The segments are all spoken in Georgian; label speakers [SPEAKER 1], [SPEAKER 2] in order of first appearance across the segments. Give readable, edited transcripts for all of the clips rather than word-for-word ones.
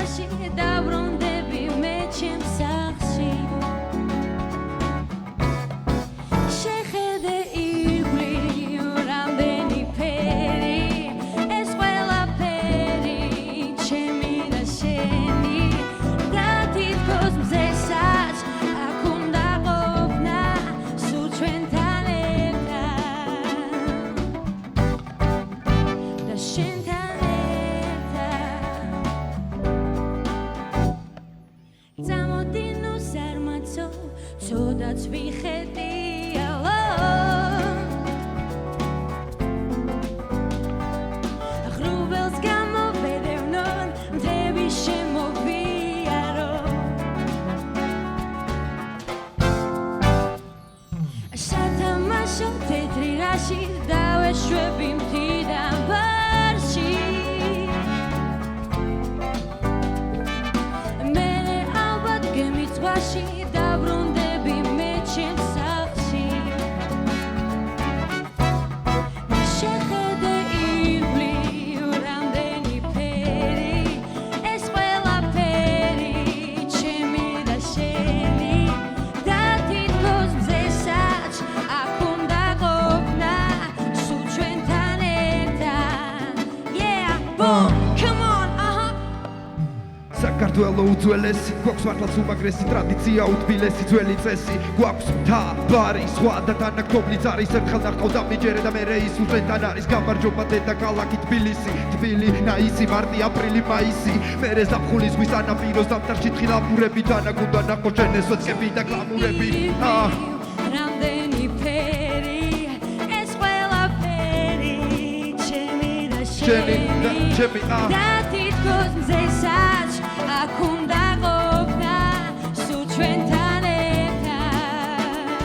[SPEAKER 1] თვაში დაბრუნდები მე ჩემს სახლში შეხედე ირგვლივ რამდენი ფერი ეს ყველაფერი ჩემი და შენი და თითქოს მზესაც აქ უნდა ყოფნა სულ ჩვენთან ერთად და შენთან წამოდი ნუ ზარმაცო ცოდაც ვიხედიალო ღრუბელს გამოვედევნონ მთები შემოვიარო სათამაშო თეთრი რაში დავეშვები მთიდან ბარში ზღვაში დაბრუნდები მე ჩემს სახლში შეხედე ირგვლივ რამდენი ფერი ეს ყველაფერი ჩემი და შენი და თითქოს მზესაც აქ უნდა ყოფნა სულ ჩვენთან ერთად yeah boom come on
[SPEAKER 2] საქართველო უძველესი გვაქვს მართლაც უმაგრესი ტრადიცია უთბილესი ძველი წესი გვაქვს მთავარი სხვა და თანაგდობლიც არის ერთხელ ნახავდა მიჯერე და მერე ის უთვენთან არის გამარჯობა დედაქალაქი თბილისი თბილი ნაისი მარტი აპრილი მაისი მერე ზაფხული ზღვის ანაპიროს დამტარში თხილამურები დანაგუნდა ნახო შენ ეს ვეცკები და გლამურები
[SPEAKER 1] რამდენი ფერი ეს ყველაფერი ჩემი და შენი და თითქოს მზესაც აქ უნდა ყოფნა სულ ჩვენთან ერთად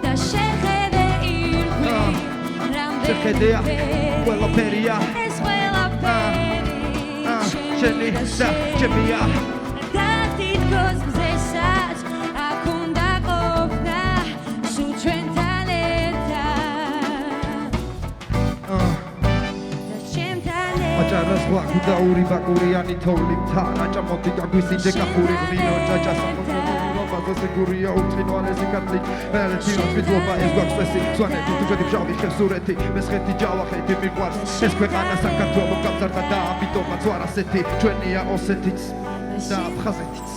[SPEAKER 1] და შეხედე ირგვლივ
[SPEAKER 2] შეხედე ყველაფერია
[SPEAKER 1] ეს ყველაფერი
[SPEAKER 2] შენი და ჩემია
[SPEAKER 1] და თითქოს მზესაც აქ უნდა ყოფნა სულ ჩვენთან ერთად და ჩემთან
[SPEAKER 2] აჭარას ღვაქ და ური ბაკურიანი თოვლი მთარა ჭამოდი გაგვისინჯე კახური ღვინო ჯაჯასა ბაზაზე გურია უცხინვალესი კატლი მელეთინოს მიდლობა ეს გვაქვს წესი ზვანეთი თუჯედი ბჟავი ხევსურეთი მესხეთი ჯავახეთი მიყვარს ეს ქვეყანა საქართველო გამზარდა და ამიტომაც ვარ ასეთი ჩვენია ოსეთიც და აფხაზეთიც